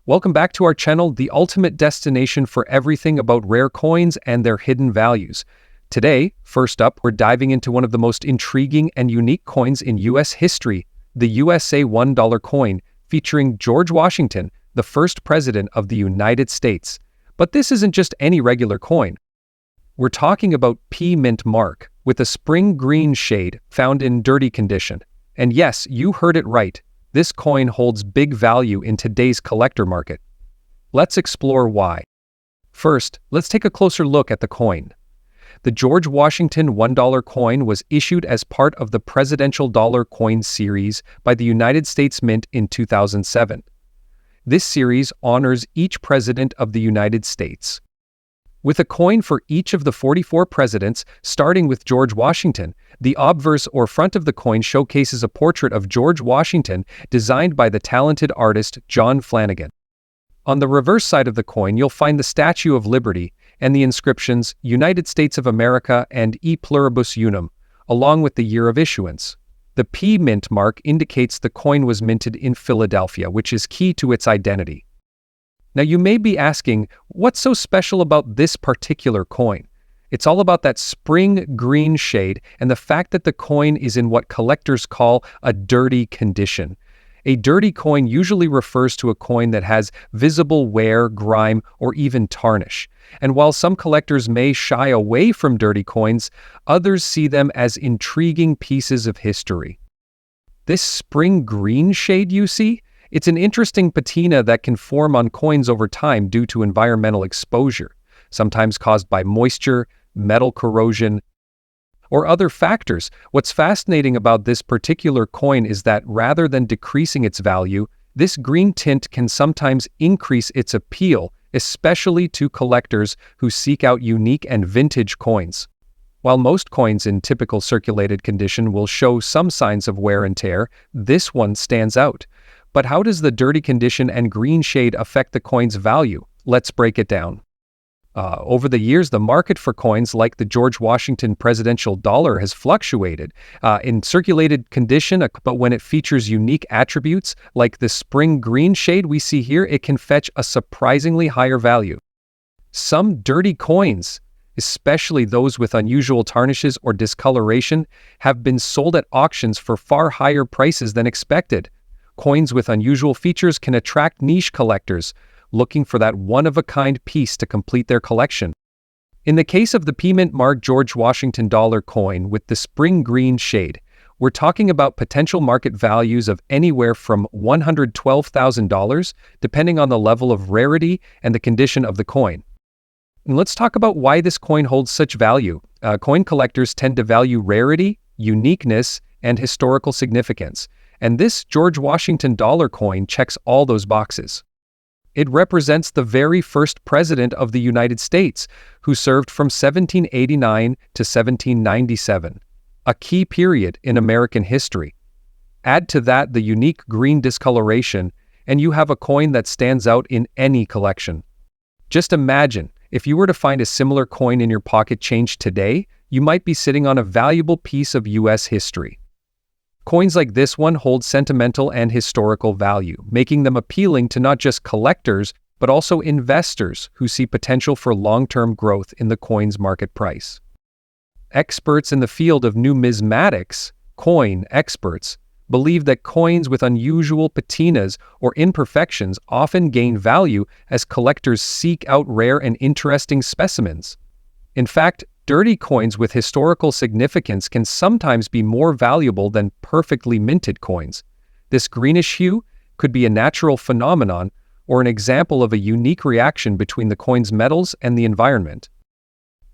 Welcome back to our channel, the ultimate destination for everything about rare coins and their hidden values. Today, first up, we're diving into one of the most intriguing and unique coins in U.S. history, the USA $1 coin, featuring George Washington, the first president of the United States. But this isn't just any regular coin. We're talking about P mint mark, with a spring green shade found in dirty condition. And yes, you heard it right. This coin holds big value in today's collector market. Let's explore why. First, let's take a closer look at the coin. The George Washington $1 coin was issued as part of the Presidential Dollar Coin series by the United States Mint in 2007. This series honors each president of the United States. With a coin for each of the 44 presidents, starting with George Washington, the obverse or front of the coin showcases a portrait of George Washington designed by the talented artist John Flanagan. On the reverse side of the coin, you'll find the Statue of Liberty and the inscriptions United States of America and E Pluribus Unum, along with the year of issuance. The P mint mark indicates the coin was minted in Philadelphia, which is key to its identity. Now you may be asking, what's so special about this particular coin? It's all about that spring green shade and the fact that the coin is in what collectors call a dirty condition. A dirty coin usually refers to a coin that has visible wear, grime, or even tarnish. And while some collectors may shy away from dirty coins, others see them as intriguing pieces of history. This spring green shade you see? It's an interesting patina that can form on coins over time due to environmental exposure, sometimes caused by moisture, metal corrosion, or other factors. What's fascinating about this particular coin is that rather than decreasing its value, this green tint can sometimes increase its appeal, especially to collectors who seek out unique and vintage coins. While most coins in typical circulated condition will show some signs of wear and tear, this one stands out. But how does the dirty condition and green shade affect the coin's value? Let's break it down. Over the years, the market for coins like the George Washington presidential dollar has fluctuated in circulated condition, but when it features unique attributes like the spring green shade we see here, it can fetch a surprisingly higher value. Some dirty coins, especially those with unusual tarnishes or discoloration, have been sold at auctions for far higher prices than expected. Coins with unusual features can attract niche collectors looking for that one-of-a-kind piece to complete their collection. In the case of the P mint mark George Washington dollar coin with the spring green shade, we're talking about potential market values of anywhere from $112,000, depending on the level of rarity and the condition of the coin. And let's talk about why this coin holds such value. Coin collectors tend to value rarity, uniqueness, and historical significance. And this George Washington dollar coin checks all those boxes. It represents the very first president of the United States, who served from 1789 to 1797, a key period in American history. Add to that the unique green discoloration, and you have a coin that stands out in any collection. Just imagine, if you were to find a similar coin in your pocket change today, you might be sitting on a valuable piece of U.S. history. Coins like this one hold sentimental and historical value, making them appealing to not just collectors, but also investors who see potential for long-term growth in the coin's market price. Experts in the field of numismatics, coin experts, believe that coins with unusual patinas or imperfections often gain value as collectors seek out rare and interesting specimens. In fact, dirty coins with historical significance can sometimes be more valuable than perfectly minted coins. This greenish hue could be a natural phenomenon or an example of a unique reaction between the coin's metals and the environment.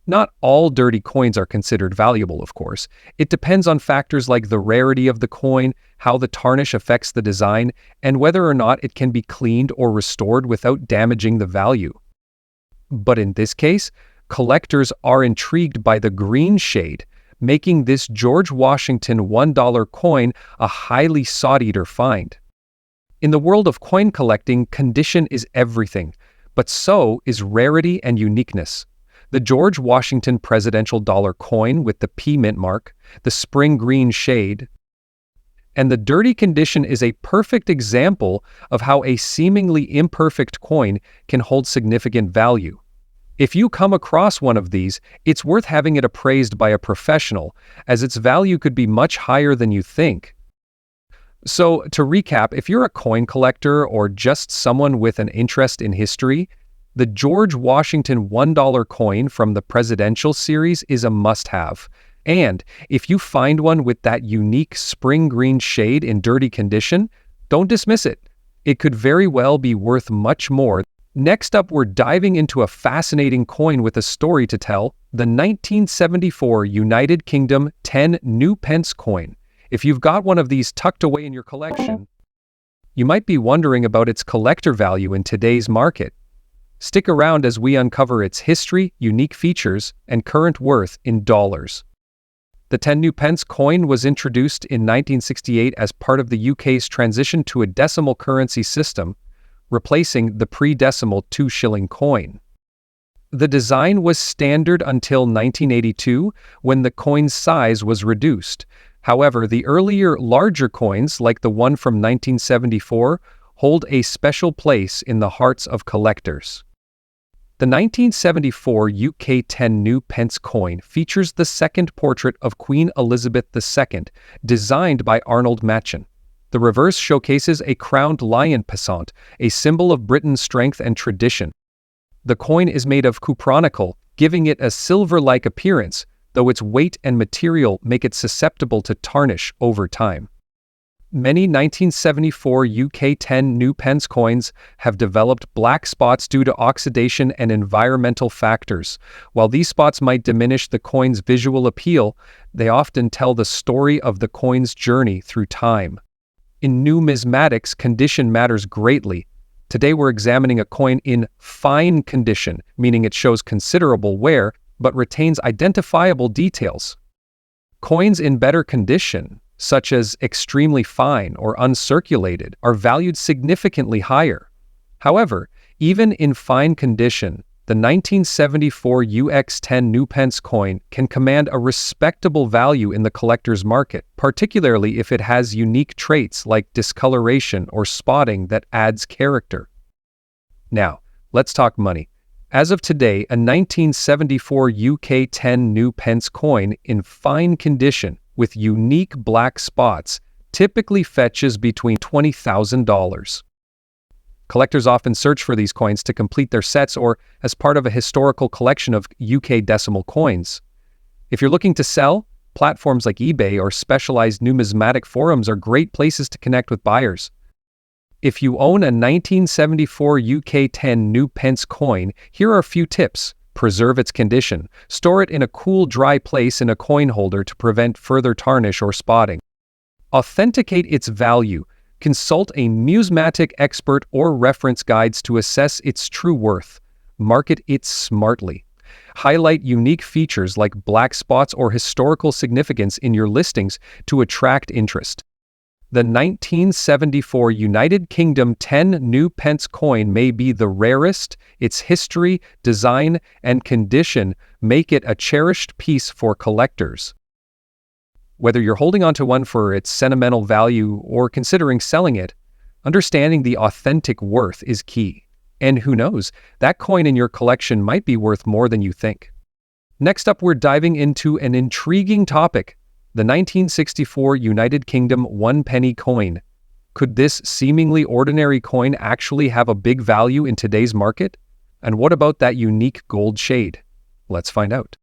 Not all dirty coins are considered valuable, of course. It depends on factors like the rarity of the coin, how the tarnish affects the design, and whether or not it can be cleaned or restored without damaging the value. But in this case, collectors are intrigued by the green shade, making this George Washington $1 coin a highly sought-after find. In the world of coin collecting, condition is everything, but so is rarity and uniqueness. The George Washington presidential dollar coin with the P mint mark, the spring green shade, And the dirty condition is a perfect example of how a seemingly imperfect coin can hold significant value. If you come across one of these, it's worth having it appraised by a professional, as its value could be much higher than you think. So, to recap, if you're a coin collector or just someone with an interest in history, the George Washington $1 coin from the presidential series is a must-have. And if you find one with that unique spring green shade in dirty condition, don't dismiss it. It could very well be worth much more. Next up, we're diving into a fascinating coin with a story to tell, the 1974 United Kingdom 10 new pence coin. If you've got one of these tucked away in your collection, you might be wondering about its collector value in today's market. Stick around as we uncover its history, unique features, and current worth in dollars. The 10 new pence coin was introduced in 1968 as part of the UK's transition to a decimal currency system, replacing the pre-decimal 2-shilling coin. The design was standard until 1982, when the coin's size was reduced. However, the earlier, larger coins, like the one from 1974, hold a special place in the hearts of collectors. The 1974 UK 10 new pence coin features the second portrait of Queen Elizabeth II, designed by Arnold Machen. The reverse showcases a crowned lion passant, a symbol of Britain's strength and tradition. The coin is made of cupronickel, giving it a silver-like appearance, though its weight and material make it susceptible to tarnish over time. Many 1974 UK 10 new pence coins have developed black spots due to oxidation and environmental factors. While these spots might diminish the coin's visual appeal, they often tell the story of the coin's journey through time. In numismatics, condition matters greatly. Today we're examining a coin in fine condition, meaning it shows considerable wear, but retains identifiable details. Coins in better condition, such as extremely fine or uncirculated, are valued significantly higher. However, even in fine condition, the 1974 UX10 new pence coin can command a respectable value in the collector's market, particularly if it has unique traits like discoloration or spotting that adds character. Now, let's talk money. As of today, a 1974 UK 10 new pence coin in fine condition with unique black spots typically fetches between $20,000. Collectors often search for these coins to complete their sets or as part of a historical collection of UK decimal coins. If you're looking to sell, platforms like eBay or specialized numismatic forums are great places to connect with buyers. If you own a 1974 UK 10 new pence coin, here are a few tips. Preserve its condition. Store it in a cool, dry place in a coin holder to prevent further tarnish or spotting. Authenticate its value. Consult a numismatic expert or reference guides to assess its true worth. Market it smartly. Highlight unique features like black spots or historical significance in your listings to attract interest. The 1974 United Kingdom 10 new pence coin may be the rarest. Its history, design, and condition make it a cherished piece for collectors. Whether you're holding onto one for its sentimental value or considering selling it, understanding the authentic worth is key. And who knows, that coin in your collection might be worth more than you think. Next up, we're diving into an intriguing topic, the 1964 United Kingdom 1-penny coin. Could this seemingly ordinary coin actually have a big value in today's market? And what about that unique gold shade? Let's find out.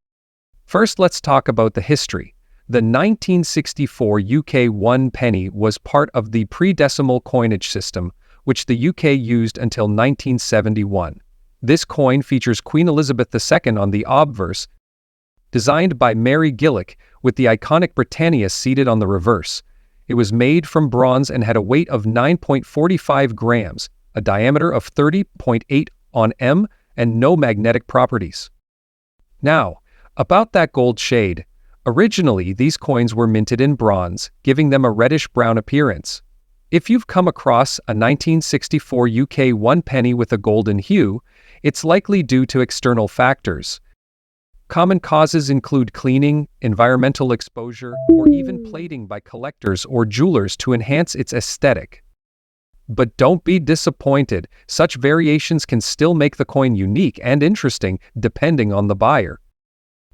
First, let's talk about the history. The 1964 UK 1 penny was part of the pre-decimal coinage system, which the UK used until 1971. This coin features Queen Elizabeth II on the obverse, designed by Mary Gillick, with the iconic Britannia seated on the reverse. It was made from bronze and had a weight of 9.45 grams, a diameter of 30.8 on M, and no magnetic properties. Now, about that gold shade. Originally, these coins were minted in bronze, giving them a reddish-brown appearance. If you've come across a 1964 UK 1 penny with a golden hue, it's likely due to external factors. Common causes include cleaning, environmental exposure, or even plating by collectors or jewelers to enhance its aesthetic. But don't be disappointed, such variations can still make the coin unique and interesting depending on the buyer.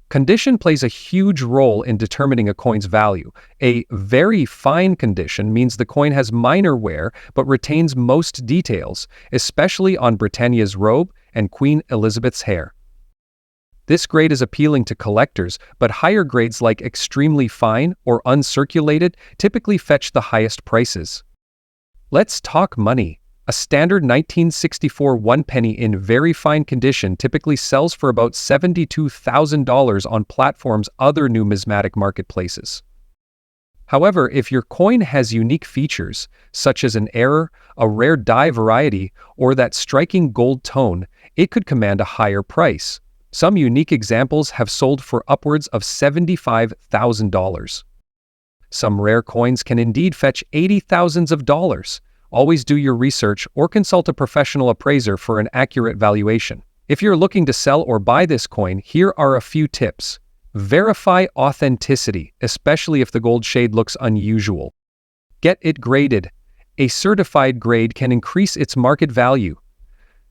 Condition plays a huge role in determining a coin's value. A very fine condition means the coin has minor wear but retains most details, especially on Britannia's robe and Queen Elizabeth's hair. This grade is appealing to collectors, but higher grades like extremely fine or uncirculated typically fetch the highest prices. Let's talk money. A standard 1964 one penny in very fine condition typically sells for about $72,000 on platforms other numismatic marketplaces. However, if your coin has unique features, such as an error, a rare die variety, or that striking gold tone, it could command a higher price. Some unique examples have sold for upwards of $75,000. Some rare coins can indeed fetch $80,000. Always do your research or consult a professional appraiser for an accurate valuation. If you're looking to sell or buy this coin, here are a few tips. Verify authenticity, especially if the gold shade looks unusual. Get it graded. A certified grade can increase its market value.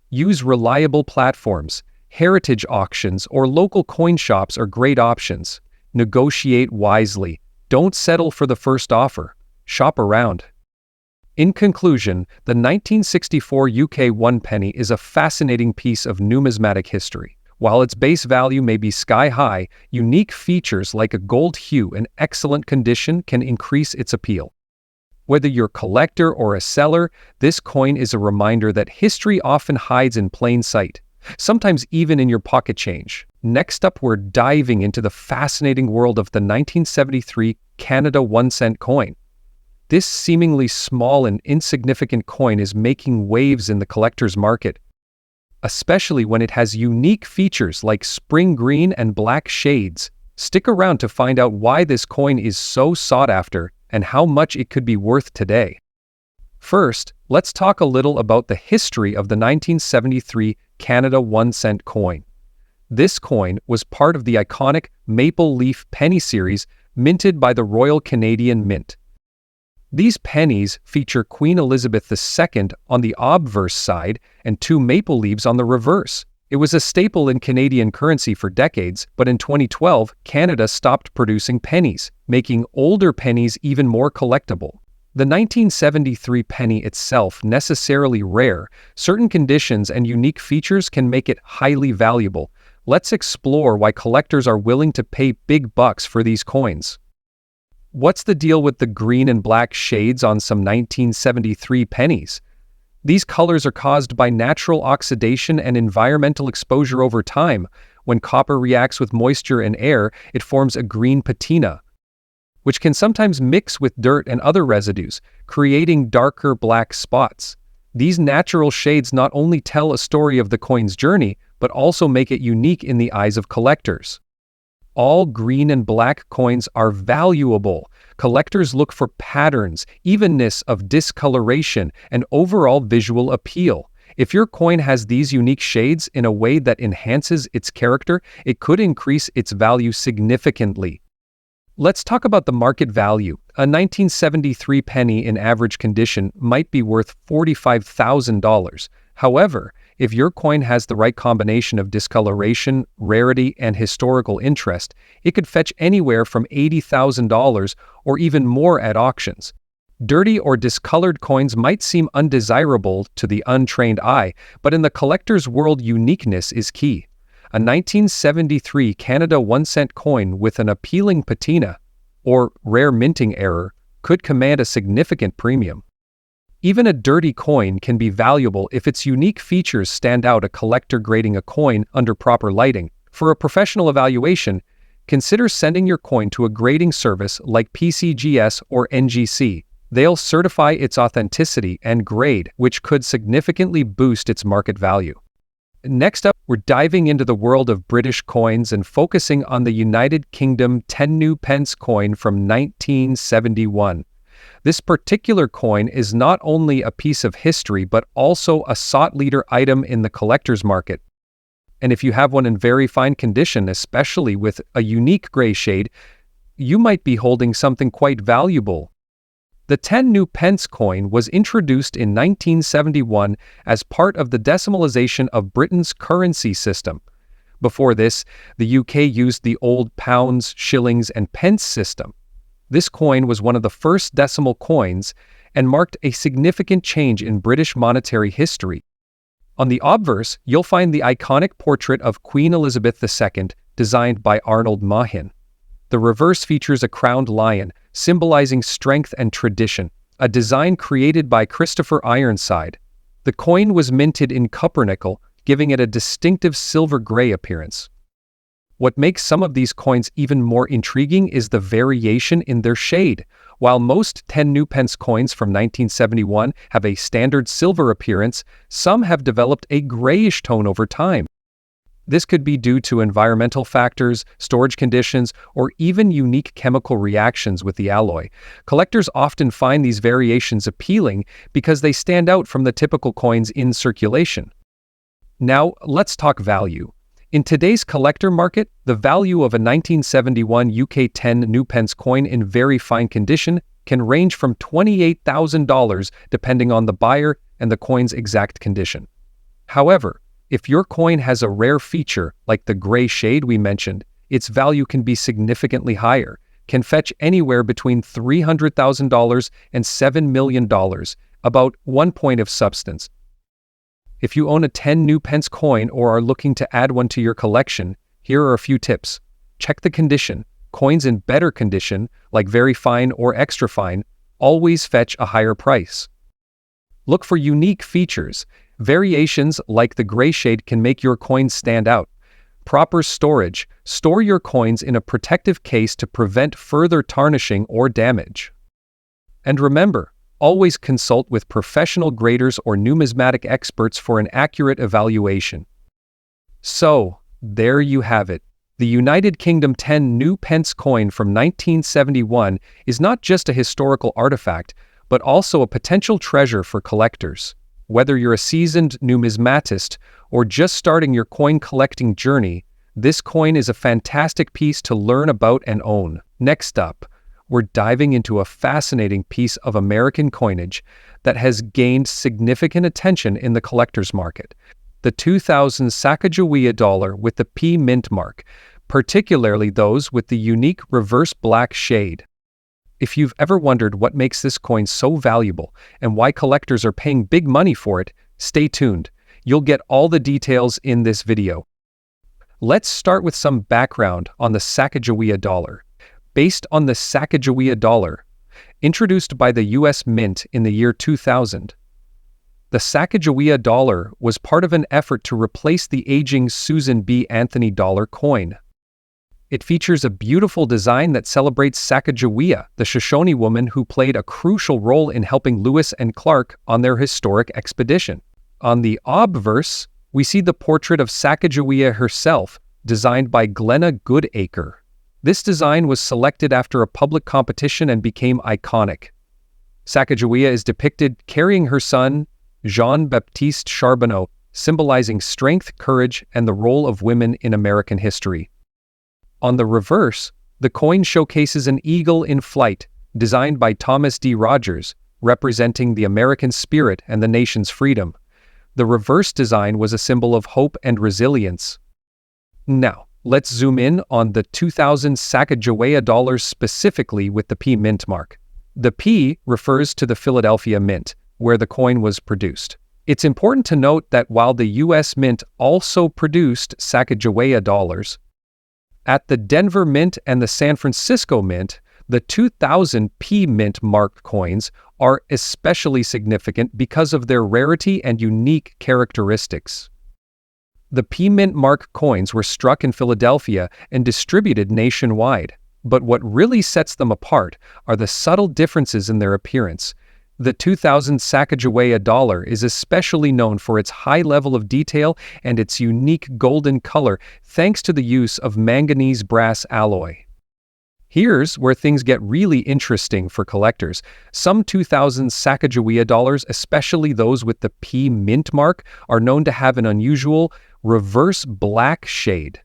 Use reliable platforms. Heritage auctions or local coin shops are great options. Negotiate wisely. Don't settle for the first offer. Shop around. In conclusion, the 1964 UK one penny is a fascinating piece of numismatic history. While its base value may be sky-high, unique features like a gold hue and excellent condition can increase its appeal. Whether you're a collector or a seller, this coin is a reminder that history often hides in plain sight, sometimes even in your pocket change. Next up, we're diving into the fascinating world of the 1973 Canada 1-cent coin. This seemingly small and insignificant coin is making waves in the collector's market, especially when it has unique features like spring green and black shades. Stick around to find out why this coin is so sought after and how much it could be worth today. First, let's talk a little about the history of the 1973 Canada 1-cent coin. This coin was part of the iconic Maple Leaf penny series minted by the Royal Canadian Mint. These pennies feature Queen Elizabeth II on the obverse side and two maple leaves on the reverse. It was a staple in Canadian currency for decades, but in 2012, Canada stopped producing pennies, making older pennies even more collectible. The 1973 penny itself necessarily rare, certain conditions and unique features can make it highly valuable. Let's explore why collectors are willing to pay big bucks for these coins. What's the deal with the green and black shades on some 1973 pennies? These colors are caused by natural oxidation and environmental exposure over time. When copper reacts with moisture and air, it forms a green patina, which can sometimes mix with dirt and other residues, creating darker black spots. These natural shades not only tell a story of the coin's journey, but also make it unique in the eyes of collectors. All green and black coins are valuable. Collectors look for patterns, evenness of discoloration, and overall visual appeal. If your coin has these unique shades in a way that enhances its character, it could increase its value significantly. Let's talk about the market value. A 1973 penny in average condition might be worth $45,000. However, if your coin has the right combination of discoloration, rarity, and historical interest, it could fetch anywhere from $80,000 or even more at auctions. Dirty or discolored coins might seem undesirable to the untrained eye, but in the collector's world, uniqueness is key. A 1973 Canada 1-cent coin with an appealing patina, or rare minting error, could command a significant premium. Even a dirty coin can be valuable if its unique features stand out. A collector grading a coin under proper lighting. For a professional evaluation, consider sending your coin to a grading service like PCGS or NGC. They'll certify its authenticity and grade, which could significantly boost its market value. Next up, we're diving into the world of British coins and focusing on the United Kingdom 10 pence coin from 1971. This particular coin is not only a piece of history but also a sought-leader item in the collector's market. And if you have one in very fine condition, especially with a unique gray shade, you might be holding something quite valuable. The 10 new pence coin was introduced in 1971 as part of the decimalisation of Britain's currency system. Before this, the UK used the old pounds, shillings, and pence system. This coin was one of the first decimal coins and marked a significant change in British monetary history. On the obverse, you'll find the iconic portrait of Queen Elizabeth II, designed by Arnold Mahin. The reverse features a crowned lion, symbolizing strength and tradition, a design created by Christopher Ironside. The coin was minted in copper-nickel, giving it a distinctive silver-gray appearance. What makes some of these coins even more intriguing is the variation in their shade. While most 10 new pence coins from 1971 have a standard silver appearance, some have developed a grayish tone over time. This could be due to environmental factors, storage conditions, or even unique chemical reactions with the alloy. Collectors often find these variations appealing because they stand out from the typical coins in circulation. Now, let's talk value. In today's collector market, the value of a 1971 UK 10 new pence coin in very fine condition can range from $28,000 depending on the buyer and the coin's exact condition. However, if your coin has a rare feature like the gray shade we mentioned, its value can be significantly higher, can fetch anywhere between $300,000 and $7 million, about 1 point of substance. If you own a 10 new pence coin or are looking to add one to your collection, here are a few tips. Check the condition. Coins in better condition, like very fine or extra fine, always fetch a higher price. Look for unique features. Variations like the gray shade can make your coins stand out. Proper storage. Store your coins in a protective case to prevent further tarnishing or damage. And remember, always consult with professional graders or numismatic experts for an accurate evaluation. So, there you have it. The United Kingdom 10 new pence coin from 1971 is not just a historical artifact, but also a potential treasure for collectors. Whether you're a seasoned numismatist or just starting your coin collecting journey, this coin is a fantastic piece to learn about and own. Next up, we're diving into a fascinating piece of American coinage that has gained significant attention in the collector's market. The 2000 Sacagawea dollar with the P mint mark, particularly those with the unique reverse black shade. If you've ever wondered what makes this coin so valuable and why collectors are paying big money for it, stay tuned. You'll get all the details in this video. Let's start with some background on the Sacagawea dollar. Based on the Sacagawea dollar, introduced by the U.S. Mint in the year 2000. The Sacagawea dollar was part of an effort to replace the aging Susan B. Anthony dollar coin. It features a beautiful design that celebrates Sacagawea, the Shoshone woman who played a crucial role in helping Lewis and Clark on their historic expedition. On the obverse, we see the portrait of Sacagawea herself, designed by Glenna Goodacre. This design was selected after a public competition and became iconic. Sacagawea is depicted carrying her son, Jean-Baptiste Charbonneau, symbolizing strength, courage, and the role of women in American history. On the reverse, the coin showcases an eagle in flight, designed by Thomas D. Rogers, representing the American spirit and the nation's freedom. The reverse design was a symbol of hope and resilience. Now, let's zoom in on the 2000 Sacagawea dollars specifically with the P mint mark. The P refers to the Philadelphia Mint, where the coin was produced. It's important to note that while the U.S. Mint also produced Sacagawea dollars, at the Denver Mint and the San Francisco Mint, the 2000 P mint mark coins are especially significant because of their rarity and unique characteristics. The P mint mark coins were struck in Philadelphia and distributed nationwide, but what really sets them apart are the subtle differences in their appearance. The 2000 Sacagawea dollar is especially known for its high level of detail and its unique golden color thanks to the use of manganese brass alloy. Here's where things get really interesting for collectors. Some 2000 Sacagawea dollars, especially those with the P mint mark, are known to have an unusual, Reverse black shade.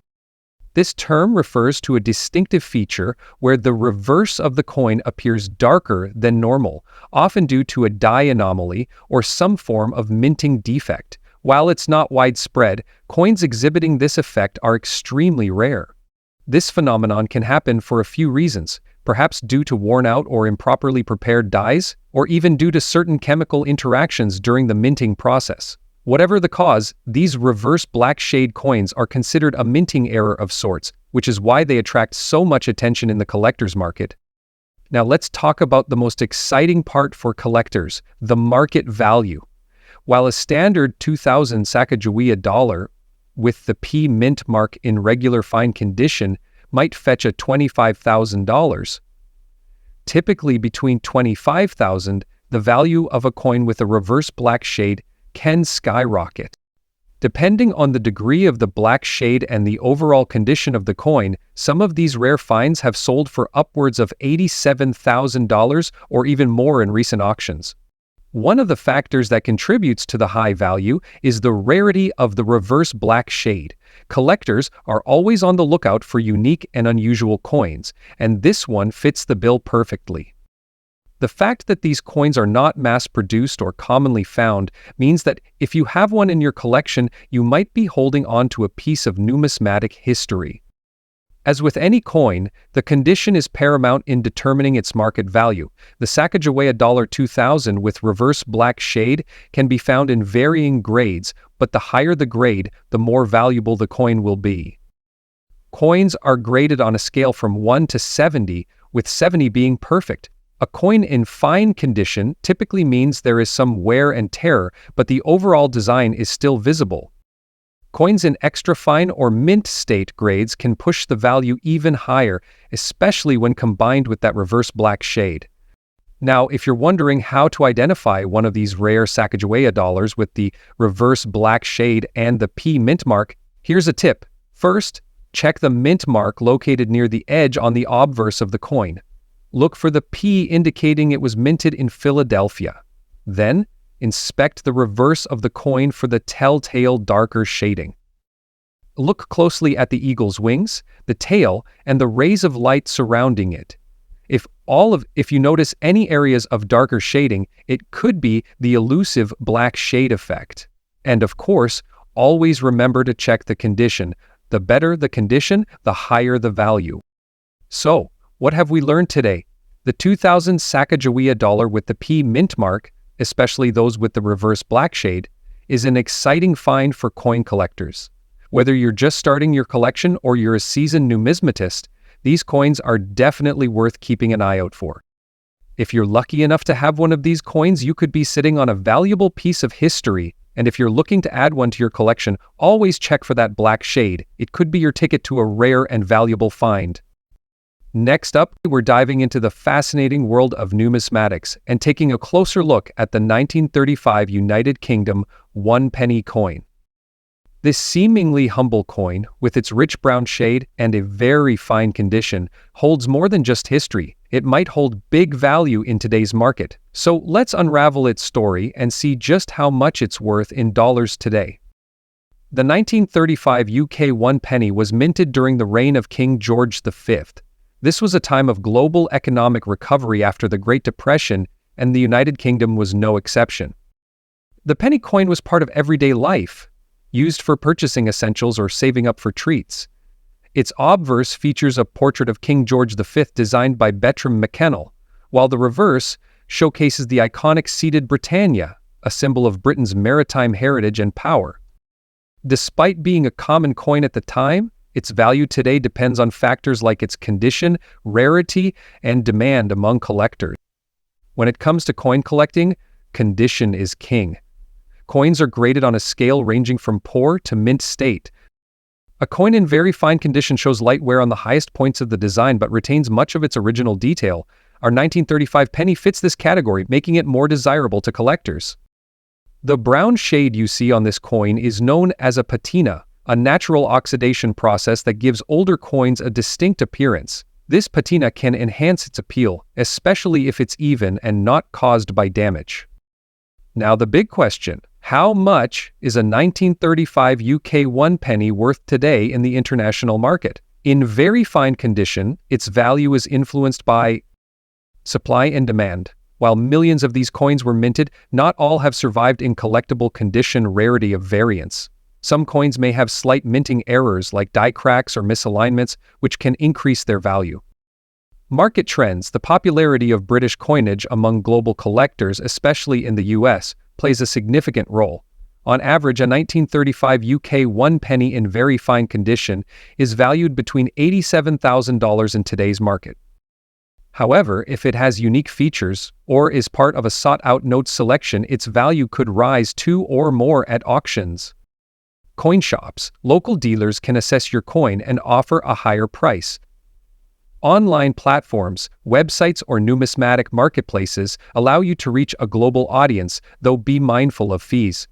This term refers to a distinctive feature where the reverse of the coin appears darker than normal, often due to a dye anomaly or some form of minting defect. While it's not widespread, coins exhibiting this effect are extremely rare. This phenomenon can happen for a few reasons, perhaps due to worn-out or improperly prepared dyes, or even due to certain chemical interactions during the minting process. Whatever the cause, these reverse black shade coins are considered a minting error of sorts, which is why they attract so much attention in the collector's market. Now let's talk about the most exciting part for collectors, the market value. While a standard 2000 Sacagawea dollar with the P mint mark in regular fine condition might fetch a $25,000, typically between $25,000, the value of a coin with a reverse black shade can skyrocket. Depending on the degree of the black shade and the overall condition of the coin, some of these rare finds have sold for upwards of $87,000 or even more in recent auctions. One of the factors that contributes to the high value is the rarity of the reverse black shade. Collectors are always on the lookout for unique and unusual coins, and this one fits the bill perfectly. The fact that these coins are not mass-produced or commonly found means that if you have one in your collection, you might be holding on to a piece of numismatic history. As with any coin, the condition is paramount in determining its market value. The Sacagawea 2000 with reverse black shade can be found in varying grades, but the higher the grade, the more valuable the coin will be. Coins are graded on a scale from 1 to 70, with 70 being perfect. A coin in fine condition typically means there is some wear and tear, but the overall design is still visible. Coins in extra fine or mint state grades can push the value even higher, especially when combined with that reverse black shade. Now, if you're wondering how to identify one of these rare Sacagawea dollars with the reverse black shade and the P mint mark, here's a tip. First, check the mint mark located near the edge on the obverse of the coin. Look for the P indicating it was minted in Philadelphia. Then, inspect the reverse of the coin for the telltale darker shading. Look closely at the eagle's wings, the tail, and the rays of light surrounding it. If you notice any areas of darker shading, it could be the elusive black shade effect. And of course, always remember to check the condition. The better the condition, the higher the value. So, what have we learned today? The 2000 Sacagawea dollar with the P mint mark, especially those with the reverse black shade, is an exciting find for coin collectors. Whether you're just starting your collection or you're a seasoned numismatist, these coins are definitely worth keeping an eye out for. If you're lucky enough to have one of these coins, you could be sitting on a valuable piece of history, and if you're looking to add one to your collection, always check for that black shade. It could be your ticket to a rare and valuable find. Next up, we're diving into the fascinating world of numismatics and taking a closer look at the 1935 United Kingdom 1 penny coin. This seemingly humble coin, with its rich brown shade and a very fine condition, holds more than just history. It might hold big value in today's market. So let's unravel its story and see just how much it's worth in dollars today. The 1935 UK 1 penny was minted during the reign of King George V. This was a time of global economic recovery after the Great Depression, and the United Kingdom was no exception. The penny coin was part of everyday life, used for purchasing essentials or saving up for treats. Its obverse features a portrait of King George V designed by Bertram McKennell, while the reverse showcases the iconic seated Britannia, a symbol of Britain's maritime heritage and power. Despite being a common coin at the time, its value today depends on factors like its condition, rarity, and demand among collectors. When it comes to coin collecting, condition is king. Coins are graded on a scale ranging from poor to mint state. A coin in very fine condition shows light wear on the highest points of the design but retains much of its original detail. Our 1935 penny fits this category, making it more desirable to collectors. The brown shade you see on this coin is known as a patina, a natural oxidation process that gives older coins a distinct appearance. This patina can enhance its appeal, especially if it's even and not caused by damage. Now the big question, How much is a 1935 UK 1 penny worth today in the international market? In very fine condition, its value is influenced by supply and demand. While millions of these coins were minted, not all have survived in collectible condition rarity of variance. Some coins may have slight minting errors like die cracks or misalignments, which can increase their value. Market trends. The popularity of British coinage among global collectors, especially in the US, plays a significant role. On average, a 1935 UK 1 penny in very fine condition is valued between $87,000 in today's market. However, if it has unique features or is part of a sought-out note selection, its value could rise to or more at auctions. Coin shops. Local dealers can assess your coin and offer a higher price. Online platforms, websites, or numismatic marketplaces allow you to reach a global audience, though be mindful of fees.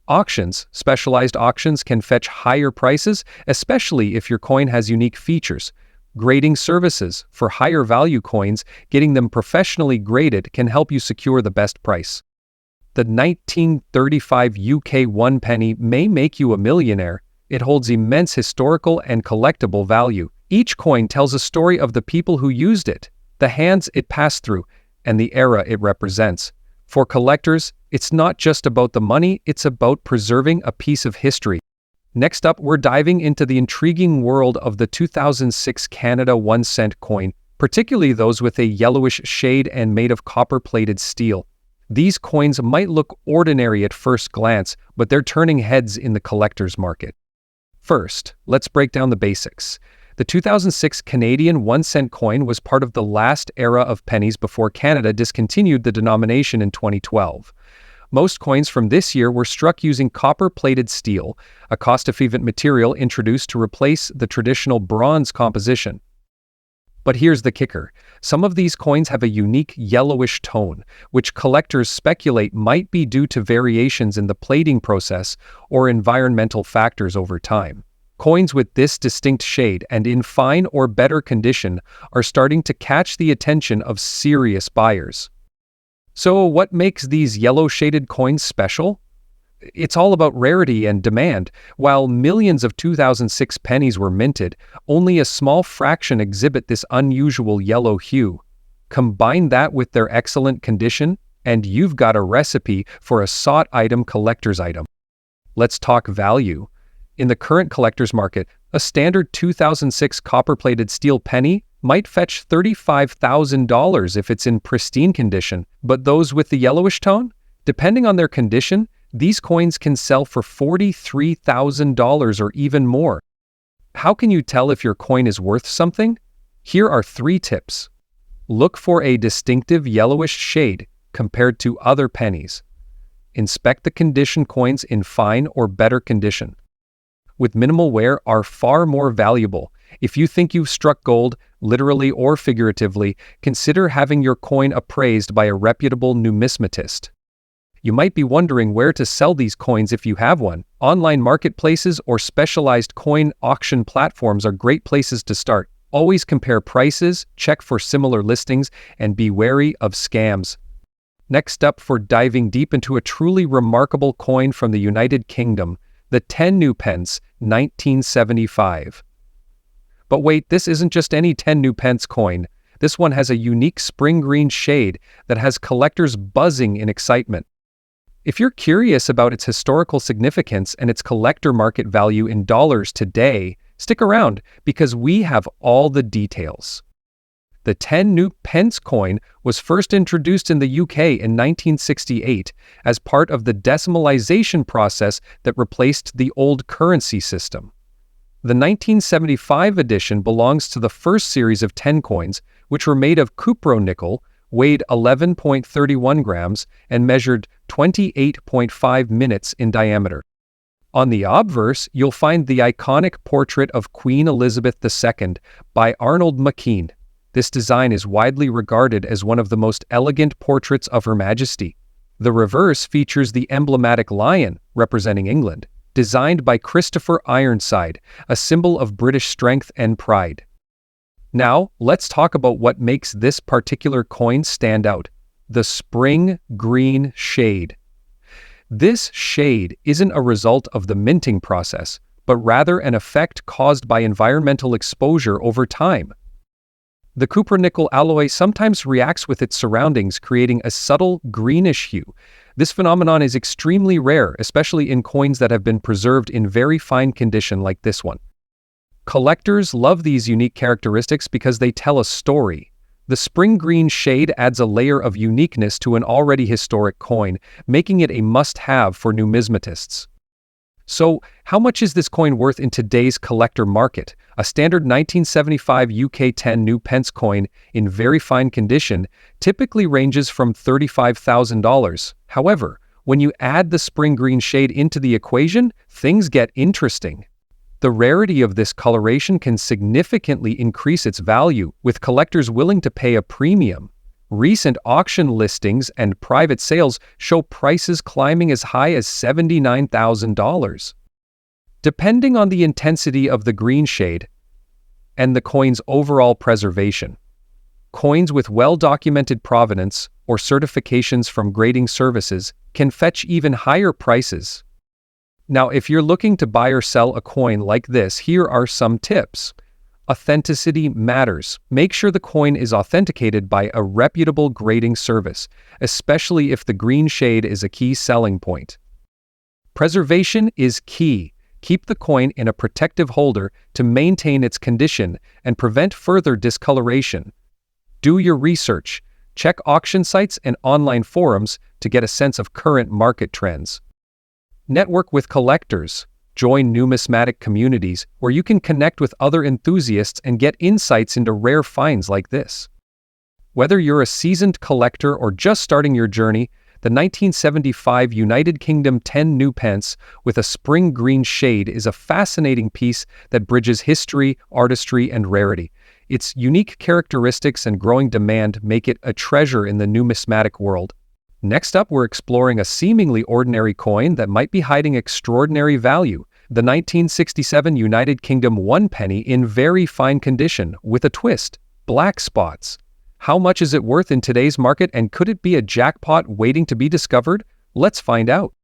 Auctions. Specialized auctions can fetch higher prices, especially if your coin has unique features. Grading services. For higher value coins, getting them professionally graded can help you secure the best price. The 1935 UK 1 penny may make you a millionaire. It holds immense historical and collectible value. Each coin tells a story of the people who used it, the hands it passed through, and the era it represents. For collectors, it's not just about the money, it's about preserving a piece of history. Next up, we're diving into the intriguing world of the 2006 Canada 1 cent coin, particularly those with a yellowish shade and made of copper-plated steel. These coins might look ordinary at first glance, but they're turning heads in the collector's market. First, let's break down the basics. The 2006 Canadian 1 cent coin was part of the last era of pennies before Canada discontinued the denomination in 2012. Most coins from this year were struck using copper-plated steel, a cost-effective material introduced to replace the traditional bronze composition. But here's the kicker. Some of these coins have a unique yellowish tone, which collectors speculate might be due to variations in the plating process or environmental factors over time. Coins with this distinct shade and in fine or better condition are starting to catch the attention of serious buyers. So what makes these yellow-shaded coins special? It's all about rarity and demand. While millions of 2006 pennies were minted, only a small fraction exhibit this unusual yellow hue. Combine that with their excellent condition, and you've got a recipe for a sought-item collector's item. Let's talk value. In the current collector's market, a standard 2006 copper-plated steel penny might fetch $35,000 if it's in pristine condition, but those with the yellowish tone? Depending on their condition, these coins can sell for $43,000 or even more. How can you tell if your coin is worth something? Here are 3 tips. Look for a distinctive yellowish shade compared to other pennies. Inspect the condition. Coins in fine or better condition with minimal wear are far more valuable. If you think you've struck gold, literally or figuratively, consider having your coin appraised by a reputable numismatist. You might be wondering where to sell these coins if you have one. Online marketplaces or specialized coin auction platforms are great places to start. Always compare prices, check for similar listings, and be wary of scams. Next up, for diving deep into a truly remarkable coin from the United Kingdom, the 10 new pence, 1975. But wait, this isn't just any 10 new pence coin. This one has a unique spring green shade that has collectors buzzing in excitement. If you're curious about its historical significance and its collector market value in dollars today, stick around because we have all the details. The 10 new pence coin was first introduced in the UK in 1968 as part of the decimalization process that replaced the old currency system. The 1975 edition belongs to the first series of 10 coins, which were made of cupronickel, weighed 11.31 grams, and measured 28.5 minutes in diameter. On the obverse, you'll find the iconic portrait of Queen Elizabeth II by Arnold McKean. This design is widely regarded as one of the most elegant portraits of Her Majesty. The reverse features the emblematic lion, representing England, designed by Christopher Ironside, a symbol of British strength and pride. Now, let's talk about what makes this particular coin stand out: the spring green shade. This shade isn't a result of the minting process, but rather an effect caused by environmental exposure over time. The copper-nickel alloy sometimes reacts with its surroundings, creating a subtle greenish hue. This phenomenon is extremely rare, especially in coins that have been preserved in very fine condition like this one. Collectors love these unique characteristics because they tell a story. The spring green shade adds a layer of uniqueness to an already historic coin, making it a must-have for numismatists. So, how much is this coin worth in today's collector market? A standard 1975 UK 10 new pence coin in very fine condition typically ranges from $35,000. However, when you add the spring green shade into the equation, things get interesting. The rarity of this coloration can significantly increase its value, with collectors willing to pay a premium. Recent auction listings and private sales show prices climbing as high as $79,000. Depending on the intensity of the green shade and the coin's overall preservation, coins with well-documented provenance or certifications from grading services can fetch even higher prices. Now, if you're looking to buy or sell a coin like this, here are some tips. Authenticity matters. Make sure the coin is authenticated by a reputable grading service, especially if the green shade is a key selling point. Preservation is key. Keep the coin in a protective holder to maintain its condition and prevent further discoloration. Do your research. Check auction sites and online forums to get a sense of current market trends. Network with collectors. Join numismatic communities where you can connect with other enthusiasts and get insights into rare finds like this. Whether you're a seasoned collector or just starting your journey, the 1975 United Kingdom 10 new pence with a spring green shade is a fascinating piece that bridges history, artistry, and rarity. Its unique characteristics and growing demand make it a treasure in the numismatic world. Next up, we're exploring a seemingly ordinary coin that might be hiding extraordinary value, the 1967 United Kingdom 1 penny in very fine condition, with a twist, black spots. How much is it worth in today's market, and could it be a jackpot waiting to be discovered? Let's find out.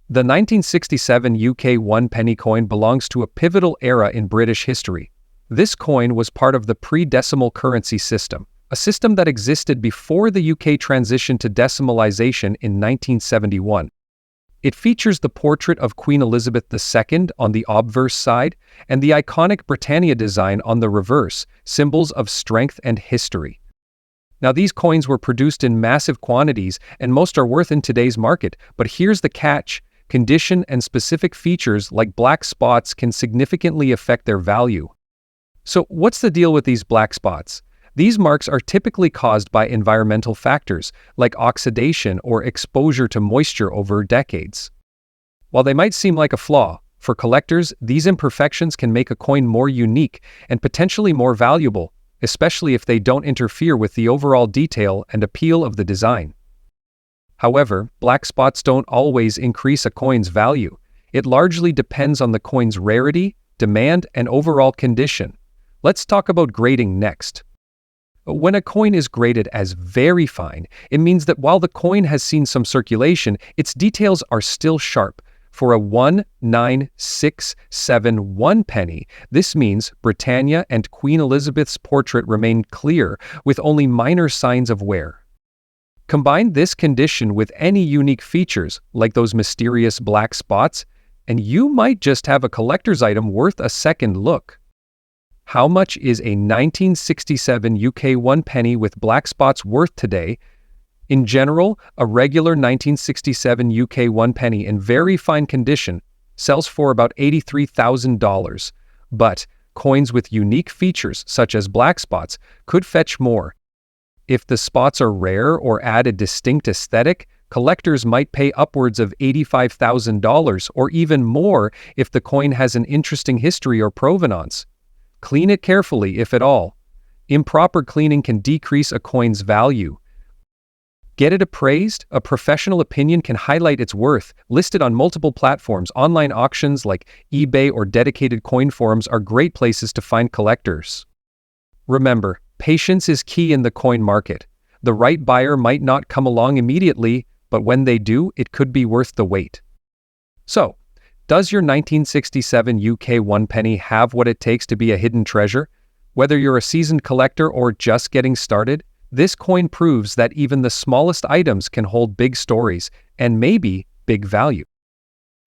The 1967 UK 1 penny coin belongs to a pivotal era in British history. This coin was part of the pre-decimal currency system, a system that existed before the UK transition to decimalization in 1971. It features the portrait of Queen Elizabeth II on the obverse side and the iconic Britannia design on the reverse, symbols of strength and history. Now, these coins were produced in massive quantities and most are worth in today's market, but here's the catch: condition and specific features like black spots can significantly affect their value. So, what's the deal with these black spots? These marks are typically caused by environmental factors, like oxidation or exposure to moisture over decades. While they might seem like a flaw, for collectors, these imperfections can make a coin more unique and potentially more valuable, especially if they don't interfere with the overall detail and appeal of the design. However, black spots don't always increase a coin's value. It largely depends on the coin's rarity, demand, and overall condition. Let's talk about grading next. When a coin is graded as very fine, it means that while the coin has seen some circulation, its details are still sharp. For a 1967 penny, this means Britannia and Queen Elizabeth's portrait remained clear, with only minor signs of wear. Combine this condition with any unique features, like those mysterious black spots, and you might just have a collector's item worth a second look. How much is a 1967 UK 1 penny with black spots worth today? In general, a regular 1967 UK 1 penny in very fine condition sells for about $83,000, but coins with unique features such as black spots could fetch more. If the spots are rare or add a distinct aesthetic, collectors might pay upwards of $85,000 or even more if the coin has an interesting history or provenance. Clean it carefully, if at all. Improper cleaning can decrease a coin's value. Get it appraised? A professional opinion can highlight its worth. Listed on multiple platforms, online auctions like eBay or dedicated coin forums are great places to find collectors. Remember, patience is key in the coin market. The right buyer might not come along immediately, but when they do, it could be worth the wait. So, does your 1967 UK 1 penny have what it takes to be a hidden treasure? Whether you're a seasoned collector or just getting started, this coin proves that even the smallest items can hold big stories and maybe big value.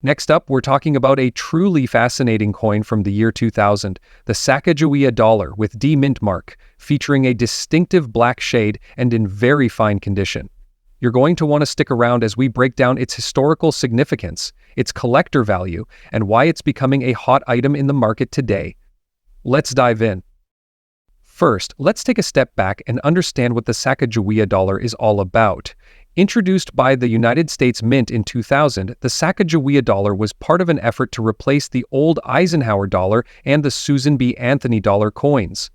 Next up, we're talking about a truly fascinating coin from the year 2000, the Sacagawea dollar with D mint mark, featuring a distinctive black shade and in very fine condition. You're going to want to stick around as we break down its historical significance, its collector value, and why it's becoming a hot item in the market today. Let's dive in. First, let's take a step back and understand what the Sacagawea dollar is all about. Introduced by the United States Mint in 2000, the Sacagawea dollar was part of an effort to replace the old Eisenhower dollar and the Susan B. Anthony dollar coins.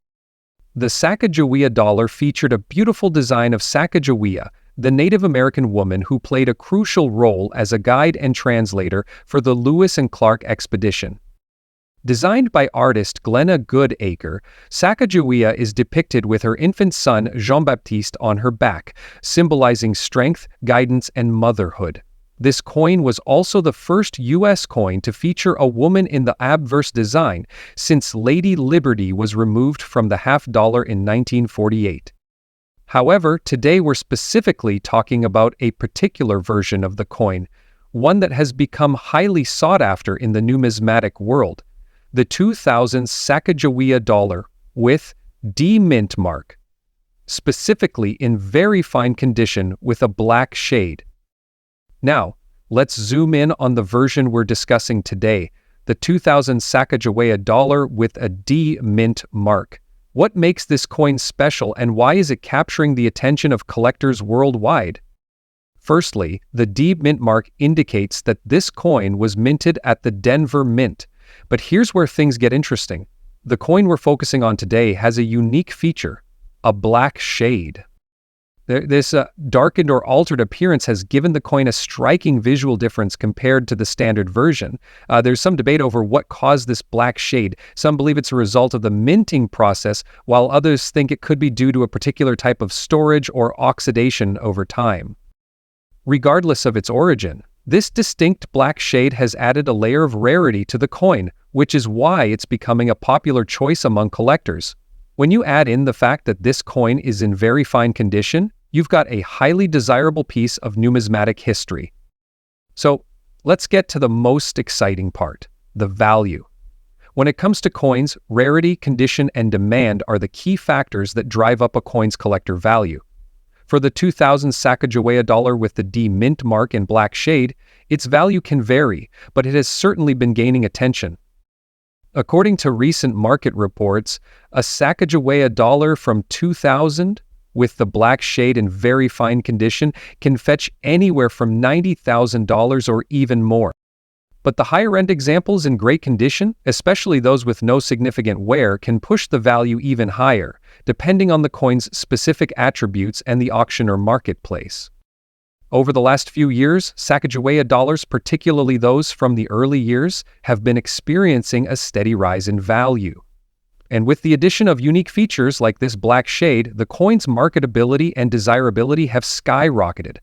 The Sacagawea dollar featured a beautiful design of Sacagawea, the Native American woman who played a crucial role as a guide and translator for the Lewis and Clark expedition. Designed by artist Glenna Goodacre, Sacagawea is depicted with her infant son Jean-Baptiste on her back, symbolizing strength, guidance, and motherhood. This coin was also the first U.S. coin to feature a woman in the obverse design, since Lady Liberty was removed from the half-dollar in 1948. However, today we're specifically talking about a particular version of the coin, one that has become highly sought after in the numismatic world. The 2000 Sacagawea dollar with D mint mark, specifically in very fine condition with a black shade. Now, let's zoom in on the version we're discussing today, the 2000 Sacagawea dollar with a D mint mark. What makes this coin special and why is it capturing the attention of collectors worldwide? Firstly, the D mint mark indicates that this coin was minted at the Denver Mint. But here's where things get interesting. The coin we're focusing on today has a unique feature, a black shade. This darkened or altered appearance has given the coin a striking visual difference compared to the standard version. There's some debate over what caused this black shade. Some believe it's a result of the minting process, while others think it could be due to a particular type of storage or oxidation over time. Regardless of its origin, this distinct black shade has added a layer of rarity to the coin, which is why it's becoming a popular choice among collectors. When you add in the fact that this coin is in very fine condition, you've got a highly desirable piece of numismatic history. So, let's get to the most exciting part, the value. When it comes to coins, rarity, condition, and demand are the key factors that drive up a coin's collector value. For the 2000 Sacagawea dollar with the D mint mark in black shade, its value can vary, but it has certainly been gaining attention. According to recent market reports, a Sacagawea dollar from 2000 with the black shade in very fine condition can fetch anywhere from $90,000 or even more. But the higher-end examples in great condition, especially those with no significant wear, can push the value even higher, depending on the coin's specific attributes and the auction or marketplace. Over the last few years, Sacagawea dollars, particularly those from the early years, have been experiencing a steady rise in value. And with the addition of unique features like this black shade, the coin's marketability and desirability have skyrocketed.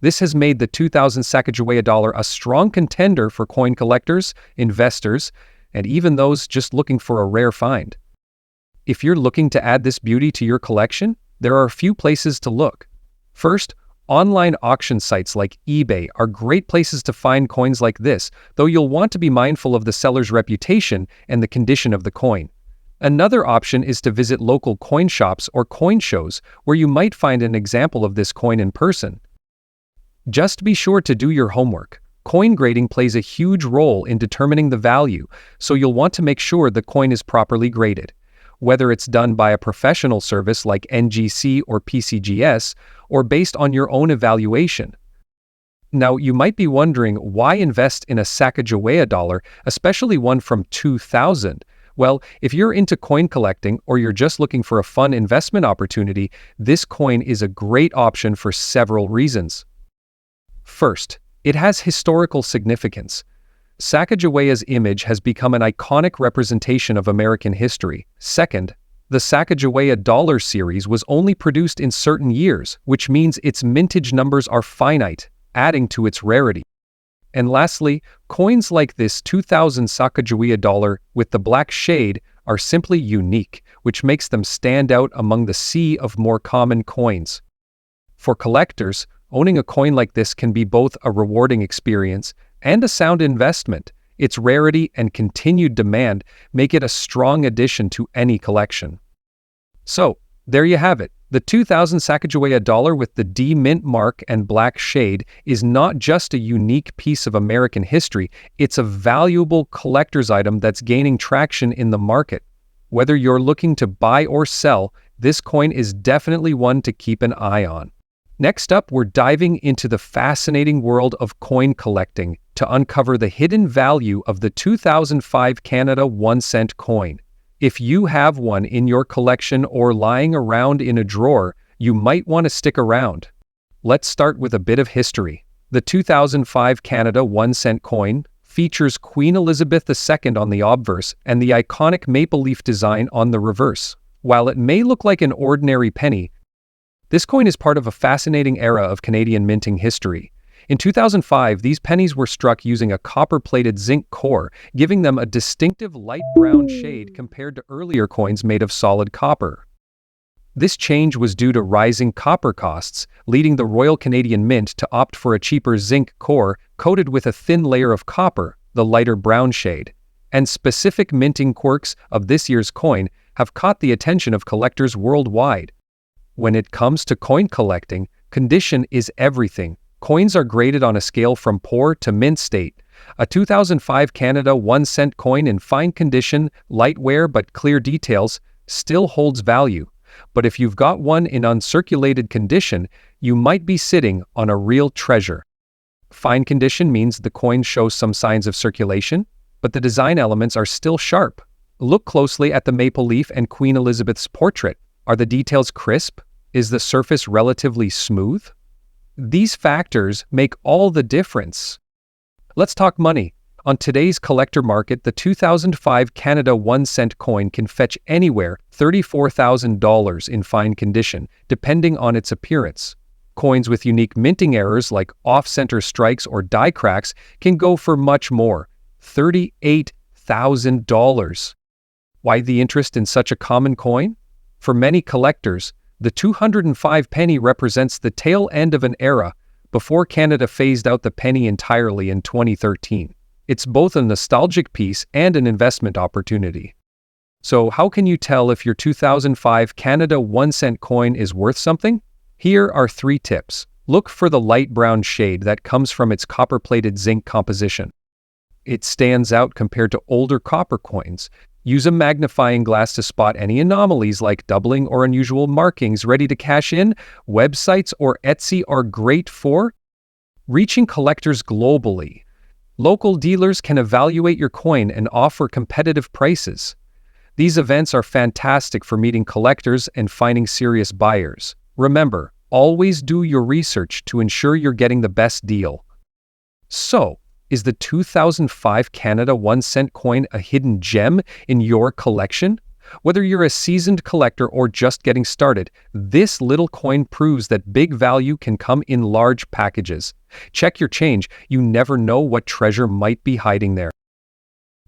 This has made the 2000 Sacagawea dollar a strong contender for coin collectors, investors, and even those just looking for a rare find. If you're looking to add this beauty to your collection, there are a few places to look. First, online auction sites like eBay are great places to find coins like this, though you'll want to be mindful of the seller's reputation and the condition of the coin. Another option is to visit local coin shops or coin shows where you might find an example of this coin in person. Just be sure to do your homework. Coin grading plays a huge role in determining the value, so you'll want to make sure the coin is properly graded. Whether it's done by a professional service like NGC or PCGS, or based on your own evaluation. Now, you might be wondering why invest in a Sacagawea dollar, especially one from 2000? Well, if you're into coin collecting or you're just looking for a fun investment opportunity, this coin is a great option for several reasons. First, it has historical significance. Sacagawea's image has become an iconic representation of American history. Second, the Sacagawea dollar series was only produced in certain years, which means its mintage numbers are finite. adding to its rarity. And lastly, coins like this 2000 Sacagawea dollar with the black shade are simply unique, which makes them stand out among the sea of more common coins. For collectors, owning a coin like this can be both a rewarding experience and a sound investment. Its rarity and continued demand make it a strong addition to any collection. So, there you have it. The 2000 Sacagawea dollar with the D mint mark and black shade is not just a unique piece of American history, it's a valuable collector's item that's gaining traction in the market. Whether you're looking to buy or sell, this coin is definitely one to keep an eye on. Next up, we're diving into the fascinating world of coin collecting to uncover the hidden value of the 2005 Canada 1-cent coin. If you have one in your collection or lying around in a drawer, you might want to stick around. Let's start with a bit of history. The 2005 Canada 1-cent coin features Queen Elizabeth II on the obverse and the iconic maple leaf design on the reverse. While it may look like an ordinary penny, this coin is part of a fascinating era of Canadian minting history. In 2005, these pennies were struck using a copper-plated zinc core, giving them a distinctive light brown shade compared to earlier coins made of solid copper. This change was due to rising copper costs, leading the Royal Canadian Mint to opt for a cheaper zinc core coated with a thin layer of copper, the lighter brown shade. And specific minting quirks of this year's coin have caught the attention of collectors worldwide. When it comes to coin collecting, condition is everything. Coins are graded on a scale from poor to mint state. A 2005 Canada 1-cent coin in fine condition, light wear but clear details, still holds value. But if you've got one in uncirculated condition, you might be sitting on a real treasure. Fine condition means the coin shows some signs of circulation, but the design elements are still sharp. Look closely at the maple leaf and Queen Elizabeth's portrait. Are the details crisp? Is the surface relatively smooth? These factors make all the difference. Let's talk money. On today's collector market, the 2005 Canada 1-cent coin can fetch anywhere $34,000 in fine condition, depending on its appearance. Coins with unique minting errors like off-center strikes or die cracks can go for much more, $38,000. Why the interest in such a common coin? For many collectors, the 205 penny represents the tail end of an era before Canada phased out the penny entirely in 2013. It's both a nostalgic piece and an investment opportunity. So how can you tell if your 2005 Canada 1-cent coin is worth something? Here are 3 tips. Look for the light brown shade that comes from its copper-plated zinc composition. It stands out compared to older copper coins. Use a magnifying glass to spot any anomalies like doubling or unusual markings ready to cash in. Websites or Etsy are great for reaching collectors globally. Local dealers can evaluate your coin and offer competitive prices. These events are fantastic for meeting collectors and finding serious buyers. Remember, always do your research to ensure you're getting the best deal. So, is the 2005 Canada 1-cent coin a hidden gem in your collection? Whether you're a seasoned collector or just getting started, this little coin proves that big value can come in large packages. Check your change. You never know what treasure might be hiding there.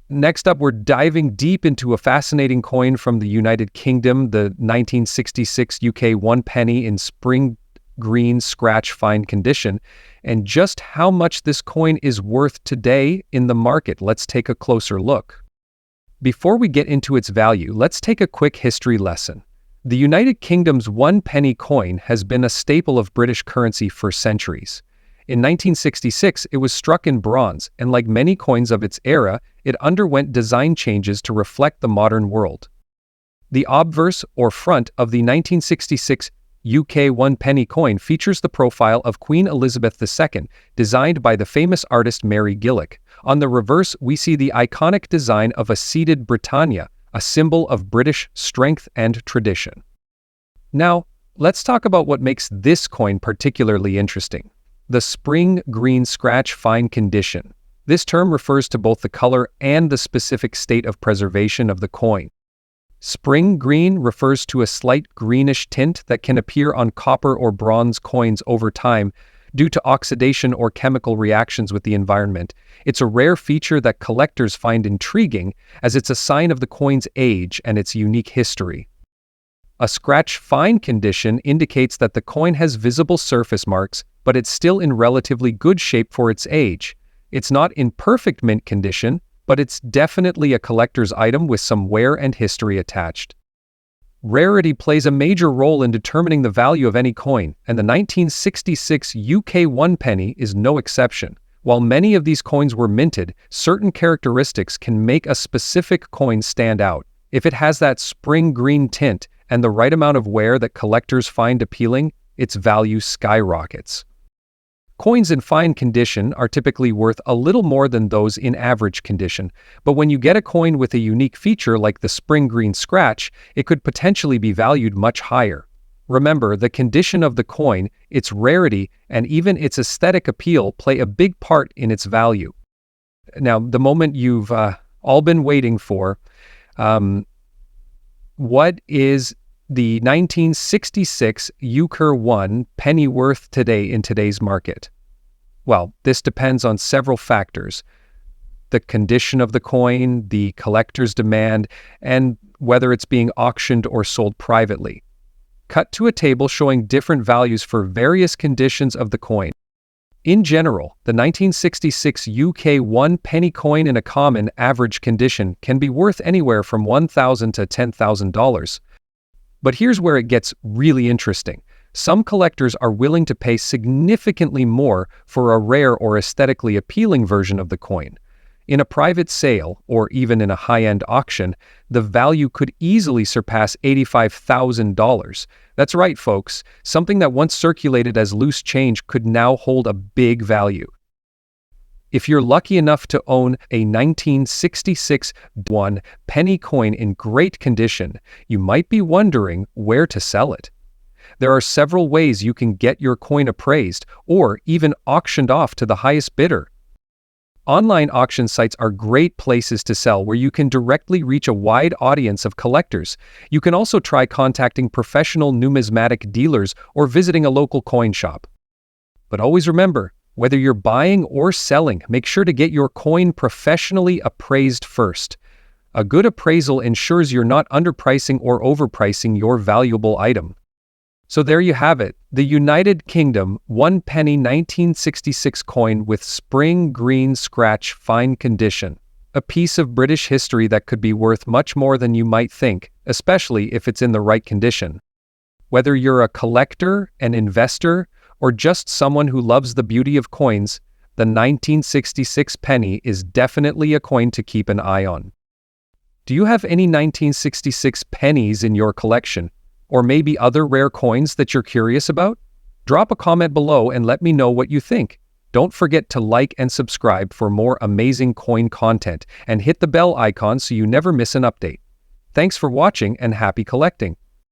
Next up, we're diving deep into a fascinating coin from the United Kingdom, the 1966 UK 1 penny in spring green scratch fine condition, and just how much this coin is worth today in the market. Let's take a closer look. Before we get into its value, let's take a quick history lesson. The United Kingdom's 1 penny coin has been a staple of British currency for centuries. In 1966, it was struck in bronze, and like many coins of its era, it underwent design changes to reflect the modern world. The obverse, or front, of the 1966 UK 1 penny coin features the profile of Queen Elizabeth II, designed by the famous artist Mary Gillick. On the reverse, we see the iconic design of a seated Britannia, a symbol of British strength and tradition. Now, let's talk about what makes this coin particularly interesting. The spring green scratch fine condition. This term refers to both the color and the specific state of preservation of the coin. Spring green refers to a slight greenish tint that can appear on copper or bronze coins over time, due to oxidation or chemical reactions with the environment. It's a rare feature that collectors find intriguing, as it's a sign of the coin's age and its unique history. A scratch fine condition indicates that the coin has visible surface marks, but it's still in relatively good shape for its age. It's not in perfect mint condition, but it's definitely a collector's item with some wear and history attached. Rarity plays a major role in determining the value of any coin, and the 1966 UK 1 penny is no exception. While many of these coins were minted, certain characteristics can make a specific coin stand out. If it has that spring green tint and the right amount of wear that collectors find appealing, its value skyrockets. Coins in fine condition are typically worth a little more than those in average condition, but when you get a coin with a unique feature like the spring green scratch, it could potentially be valued much higher. Remember, the condition of the coin, its rarity, and even its aesthetic appeal play a big part in its value. Now, the moment you've all been waiting for, what is the 1966 UK 1 penny worth today in today's market? Well, this depends on several factors: the condition of the coin, the collector's demand, and whether it's being auctioned or sold privately. Cut to a table showing different values for various conditions of the coin. In general, the 1966 UK 1 penny coin in a common average condition can be worth anywhere from $1,000 to $10,000. But here's where it gets really interesting. Some collectors are willing to pay significantly more for a rare or aesthetically appealing version of the coin. In a private sale, or even in a high-end auction, the value could easily surpass $85,000. That's right, folks. Something that once circulated as loose change could now hold a big value. If you're lucky enough to own a 1966 1 penny coin in great condition, you might be wondering where to sell it. There are several ways you can get your coin appraised or even auctioned off to the highest bidder. Online auction sites are great places to sell where you can directly reach a wide audience of collectors. You can also try contacting professional numismatic dealers or visiting a local coin shop. But always remember, whether you're buying or selling, make sure to get your coin professionally appraised first. A good appraisal ensures you're not underpricing or overpricing your valuable item. So there you have it, the United Kingdom 1 penny 1966 coin with spring green scratch fine condition. A piece of British history that could be worth much more than you might think, especially if it's in the right condition. Whether you're a collector, an investor, or just someone who loves the beauty of coins, the 1966 penny is definitely a coin to keep an eye on. Do you have any 1966 pennies in your collection? Or maybe other rare coins that you're curious about? Drop a comment below and let me know what you think. Don't forget to like and subscribe for more amazing coin content, and hit the bell icon so you never miss an update. Thanks for watching and happy collecting!